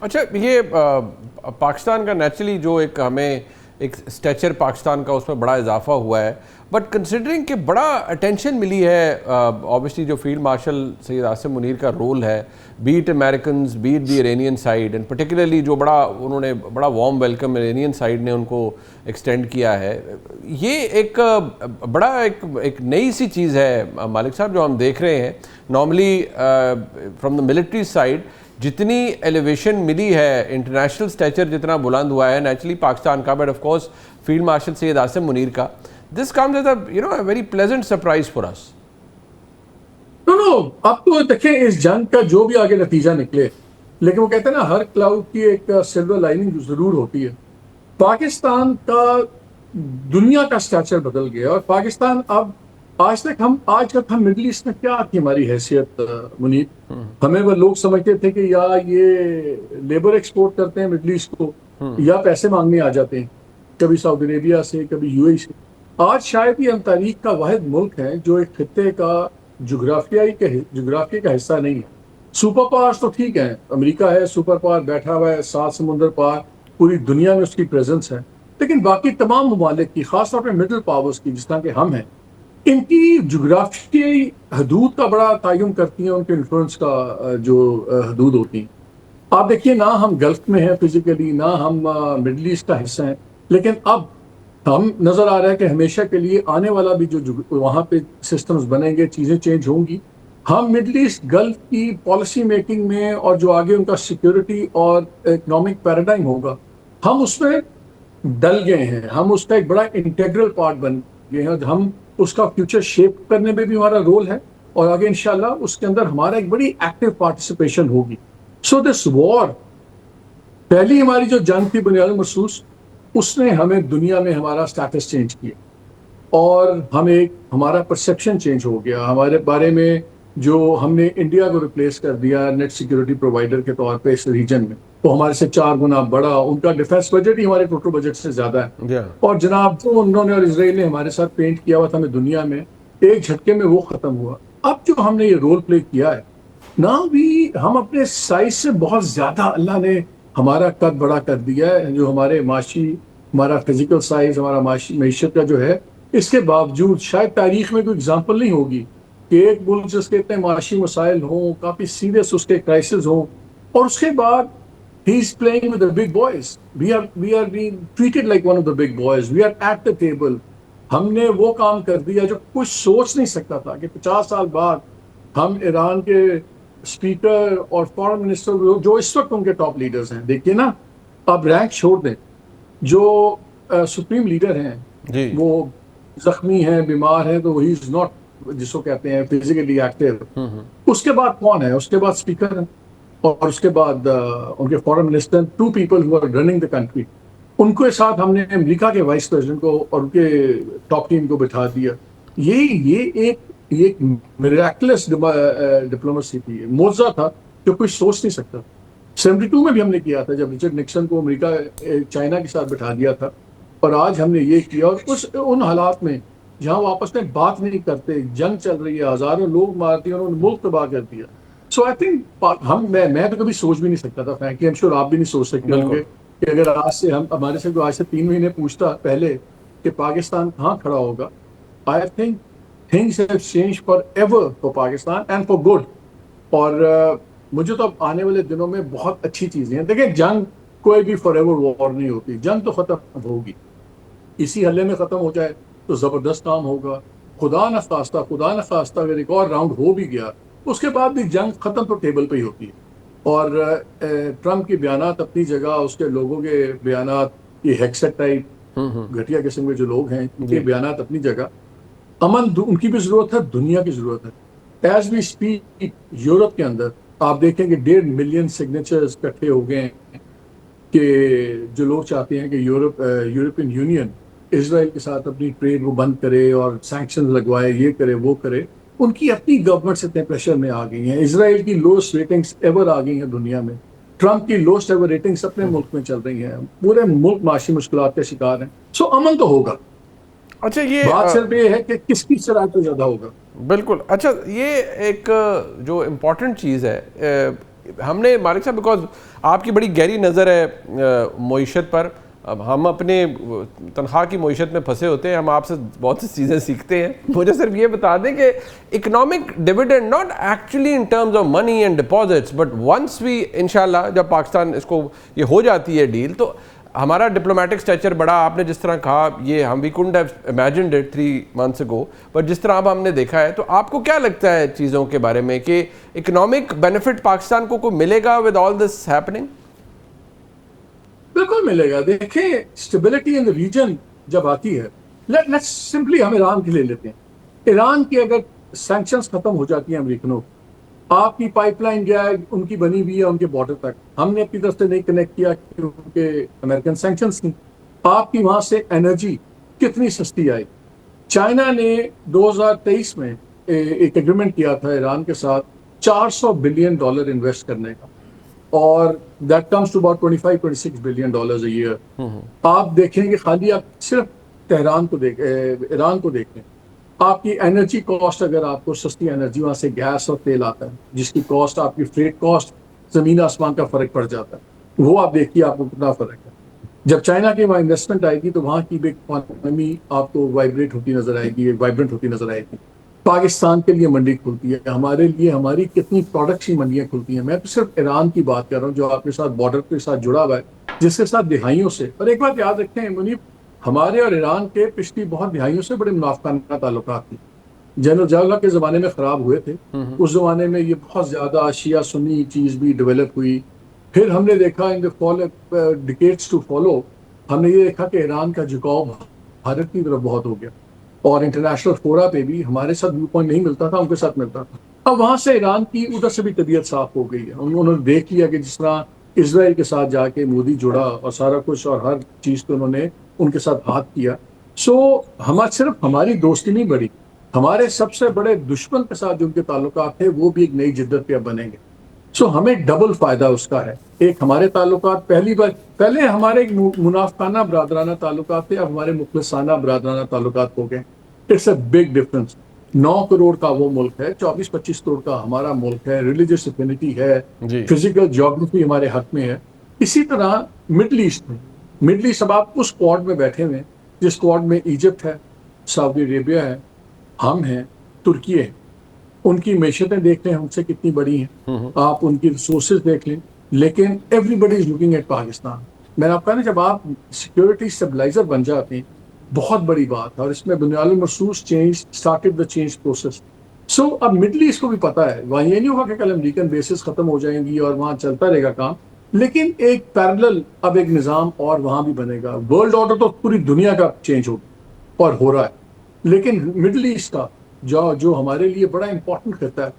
अच्छा, ये पाकिस्तान का नेचुरली जो एक हमें एक स्टेचर पाकिस्तान का उसमें बड़ा इजाफा हुआ है, बट कंसिडरिंग कि बड़ा अटेंशन मिली है ऑब्वियसली जो फील्ड मार्शल सैयद आसिम मुनीर का रोल है, beat American beat the Iranian side, and particularly जो उन्होंने बड़ा वार्म वेलकम इरानियन साइड ने उनको एक्सटेंड किया है, ये एक बड़ा एक नई सी चीज़ है मालिक साहब जो हम देख रहे हैं। Normally from the military side जितनी एलिवेशन मिली है, इंटरनेशनल स्टेचर जितना बुलंद हुआ है नेचुरली पाकिस्तान का, but of course field marshal Syed Asim Munir का, this comes as a very pleasant surprise for us. No, अब तो देखें इस जंग का जो भी आगे नतीजा निकले, लेकिन वो कहते हैं ना हर क्लाउड की एक सिल्वर लाइनिंग जरूर होती है। पाकिस्तान का दुनिया का स्ट्रक्चर बदल गया और पाकिस्तान अब आज तक हम मिडिल ईस्ट में क्या थी हमारी हैसियत मुनीर, हमें वो लोग समझते थे कि या ये लेबर एक्सपोर्ट करते हैं मिडिल ईस्ट को, या पैसे मांगने आ जाते हैं कभी सऊदी अरेबिया से कभी यूएई से। आज शायद ये हम तारीख का वाहिद मुल्क है जो एक खित्ते का जुग्राफिया का हिस्सा नहीं है। सुपर पावर्स तो ठीक है, अमेरिका है सुपर पावर, बैठा हुआ है 7 समुंदर पार, पूरी दुनिया में उसकी प्रेजेंस है, लेकिन बाकी तमाम ममालिक की, खासतौर पर मिडिल पावर्स की जिस तरह के हम हैं, इनकी जुग्राफियाई हदूद का बड़ा तयन करती हैं, उनके इन्फ्लुएंस का जो हदूद होती हैं। आप देखिए ना हम गल्फ में हैं फिजिकली, ना हम मिडल ईस्ट का हिस्सा हैं, लेकिन अब हम नजर आ रहा है कि हमेशा के लिए आने वाला भी जो वहाँ पे सिस्टम्स बनेंगे, चीज़ें चेंज होंगी। हम मिडल ईस्ट गल्फ की पॉलिसी मेकिंग में और जो आगे उनका सिक्योरिटी और इकोनॉमिक पैराडाइम होगा, हम उसमें डल गए हैं, हम उसका एक बड़ा इंटेग्रल पार्ट बन गए हैं। हम उसका फ्यूचर शेप करने में भी हमारा रोल है और आगे इंशाल्लाह उसके अंदर हमारा एक बड़ी एक्टिव पार्टिसिपेशन होगी। सो दिस वॉर, पहली हमारी जो जंग थी बुनियाद महसूस, उसने हमें दुनिया में हमारा स्टेटस चेंज किया और हमारा परसेप्शन चेंज हो गया हमारे बारे में। जो हमने इंडिया को रिप्लेस कर दिया नेट सिक्योरिटी प्रोवाइडर के तौर पे इस रीजन में, तो हमारे से 4 गुना बड़ा, उनका डिफेंस बजट ही हमारे टोटल बजट से ज्यादा है। और जनाब जो उन्होंने और इसराइल ने हमारे साथ पेंट किया हुआ था हमें दुनिया में, एक झटके में वो खत्म हुआ। अब जो हमने ये रोल प्ले किया है ना, भी हम अपने साइज से बहुत ज्यादा अल्लाह ने हमारा कद बड़ा कर दिया है। जो हमारा फिजिकल साइज, हमारा मैशत का जो है, इसके बावजूद शायद तारीख में कोई एग्जाम्पल नहीं होगी कि एक मुल्क जिसके इतने माशी मसाइल हों, काफी सीरियस उसके क्राइसिस हों, और उसके बाद he is playing with the big boys. We are being treated like one of the big boys. We are at the table. हमने वो काम कर दिया जो कुछ सोच नहीं सकता था कि 50 साल बाद हम ईरान के स्पीकर और फॉरेन मिनिस्टर जो इस वक्त उनके टॉप लीडर्स हैं, देखिए ना, अब रैंक छोड़ दें, जो सुप्रीम लीडर हैं वो जख्मी हैं, बीमार हैं, तो ही इज नॉट, जिसको कहते हैं फिजिकली एक्टिव। उसके बाद कौन है? उसके बाद स्पीकर है और उसके बाद उनके foreign minister, 2 people who are running the country. उनके साथ हमने अमेरिका के वाइस प्रेसिडेंट को और उनके टॉप टीम को बिठा दिया। ये एक मिरेकलस डिप्लोमेसी थी, मोजा था जो कोई सोच नहीं सकता। 72 में भी हमने किया था जब रिचर्ड निक्सन को अमेरिका चाइना के साथ बिठा दिया था, और आज हमने ये किया। और उन हालात में जहां वो आपस में बात नहीं करते, जंग चल रही है, हजारों लोग मारती हैं, उन्होंने मुल्क तबाह कर दिया। सो आई थिंक मैं तो कभी सोच भी नहीं सकता था, फ्रैंकली आई एम श्योर आप भी नहीं सोच सकते होंगे कि अगर हमारे से आज से 3 महीने पूछता पहले कि पाकिस्तान कहाँ खड़ा होगा, I think things have changed forever for Pakistan and for good. और मुझे तो अब आने वाले दिनों में बहुत अच्छी चीजें हैं। देखिए, जंग कोई भी फॉरएवर वॉर नहीं होती, जंग तो खत्म होगी, इसी हल्ले में खत्म हो जाए तो जबरदस्त काम होगा। खुदा न खास्ता अगर एक और राउंड हो भी गया, उसके बाद भी जंग खत्म तो टेबल पे ही होती है। और ट्रम्प के बयानात अपनी जगह, उसके लोगों के बयानात, ये हेक्सेट टाइप घटिया किस्म के जो लोग हैं, उनके बयानात अपनी जगह। अमन उनकी भी जरूरत है, दुनिया की जरूरत है। एज वी स्पीक यूरोप के अंदर आप देखेंगे 1.5 मिलियन सिग्नेचर्स इकट्ठे हो गए हैं कि जो लोग चाहते हैं कि यूरोपियन यूनियन इजराइल के साथ अपनी ट्रेड वो बंद करे और सैंक्शन लगवाए, ये करे वो करे। उनकी अपनी गवर्नमेंट इतने प्रेशर में आ गई हैं। इजराइल की लोएस्ट रेटिंग्स एवर आ गई हैं दुनिया में। ट्रम्प की लोएस्ट एवर रेटिंग्स अपने मुल्क में चल रही हैं। पूरे मुल्क माशी मुश्किलात के शिकार हैं। सो अमन तो होगा। अच्छा, ये बात सिर्फ ये है कि किसकी शरारत तो ज्यादा होगा। बिल्कुल। अच्छा, ये एक जो इम्पोर्टेंट चीज़ है, हमने मालिक साहब, बिकॉज आपकी बड़ी गहरी नज़र है मईशत पर। अब हम अपने तनख्वाह की मईशत में फंसे होते हैं, हम आपसे बहुत सी चीज़ें सीखते हैं। मुझे सिर्फ ये बता दें कि economic dividend not actually in terms of money and deposits, but once we इंशाल्लाह जब पाकिस्तान इसको ये हो जाती है डील, तो हमारा डिप्लोमेटिक स्ट्रक्चर बड़ा, आपने जिस तरह कहा, ये हम we couldn't have imagined it 3 months ago, बट जिस तरह अब हमने देखा है, तो आपको क्या लगता है चीज़ों के बारे में कि इकोनॉमिक बेनिफिट पाकिस्तान को मिलेगा विद ऑल दिस हैपनिंग? बिल्कुल मिलेगा। देखिए, स्टेबिलिटी इन द रीजन जब आती है, लेट्स सिंपली हम ईरान के ले लेते हैं। ईरान की अगर सैंक्शंस खत्म हो जाती हैं अमेरिकनों, आपकी पाइपलाइन गया है, उनकी बनी हुई है उनके बॉर्डर तक, हमने अपनी तरफ से नहीं कनेक्ट किया क्योंकि अमेरिकन सैंक्शंस थी, आपकी वहां से एनर्जी कितनी सस्ती आई। चाइना ने 2023 में एक एग्रीमेंट किया था ईरान के साथ $400 बिलियन इन्वेस्ट करने का, और that comes to about 25-26 billion dollars a year. आप देखेंगे, खाली आप सिर्फ तेहरान को ईरान को देखें, आपकी एनर्जी कॉस्ट, अगर आपको सस्ती एनर्जी वहां से गैस और तेल आता है, जिसकी कॉस्ट, आपकी फ्रेट कॉस्ट, जमीन आसमान का फर्क पड़ जाता है, वो आप देखिए आपको कितना फर्क है। जब चाइना की वहाँ इन्वेस्टमेंट आएगी तो वहाँ की भी इकोनॉमी आपको वाइब्रेट होती नजर आएगी, वाइब्रेंट होती नजर आएगी। पाकिस्तान के लिए मंडी खुलती है, हमारे लिए हमारी कितनी प्रोडक्ट्स की मंडियां खुलती हैं। मैं तो सिर्फ ईरान की बात कर रहा हूँ जो आपके साथ बॉर्डर के साथ जुड़ा हुआ है, जिसके साथ दिहाइयों से। और एक बात याद रखें मुनीब, हमारे और ईरान के पिछली बहुत दिहाइयों से बड़े मुनाफाना ताल्लुकात थे। जनरल जवाहरलाल के ज़माने में ख़राब हुए थे, उस ज़माने में ये बहुत ज़्यादा शिया सुन्नी चीज़ भी डेवलप हुई। फिर हमने देखा in the decades to follow, हमने ये देखा कि ईरान का झुकाव भारत की तरफ बहुत हो गया, और इंटरनेशनल फोरा पे भी हमारे साथ व्यू पॉइंट नहीं मिलता था, उनके साथ मिलता था। अब वहां से ईरान की उधर से भी तबीयत साफ हो गई है। उन्होंने देख लिया कि जिस तरह इसराइल के साथ जाके मोदी जुड़ा और सारा कुछ और हर चीज़ पे उन्होंने उनके साथ हाथ किया। सो हमारा सिर्फ हमारी दोस्ती नहीं बढ़ी, हमारे सबसे बड़े दुश्मन के साथ जो उनके ताल्लुकात थे वो भी एक नई जिद्दत पे अब बनेंगे। सो हमें डबल फायदा उसका है। एक, हमारे ताल्लुकात पहले हमारे मुनाफाना बरादराना ताल्लुकात थे, अब हमारे मुखलिसाना बरादराना ताल्लुकात हो गए। It's a big difference. 9 crore का वो मुल्क है, 24-25 करोड़ का हमारा मुल्क है, रिलीजियस एफिनिटी है, फिजिकल ज्योग्राफी हमारे हक में है। इसी तरह मिडल ईस्ट में, मिडल ईस्ट अब आप उस स्क्वाड में बैठे हुए, जिस स्क्वाड में इजिप्ट है, सऊदी अरेबिया है, हम हैं, तुर्की है। उनकी मैशतें देख लें हमसे कितनी बड़ी हैं, आप उनकी रिसोर्सेज देख लें, लेकिन everybody is looking at Pakistan. मैंने आपका ना, जब आप सिक्योरिटी स्टेबलाइजर बन जाते हैं, बहुत बड़ी बात है, और इसमें बुनियादी महसूस change started the change process. So अब मिडल ईस्ट को भी पता है, वहाँ ये नहीं होगा कि कल अमेरिकन बेसिस खत्म हो जाएंगी और वहाँ चलता रहेगा काम, लेकिन एक पैरेलल अब एक निज़ाम और वहाँ भी बनेगा। वर्ल्ड ऑर्डर तो पूरी दुनिया का चेंज होगा और हो रहा है, लेकिन मिडल ईस्ट का जो हमारे लिए बड़ा इंपॉर्टेंट करता है,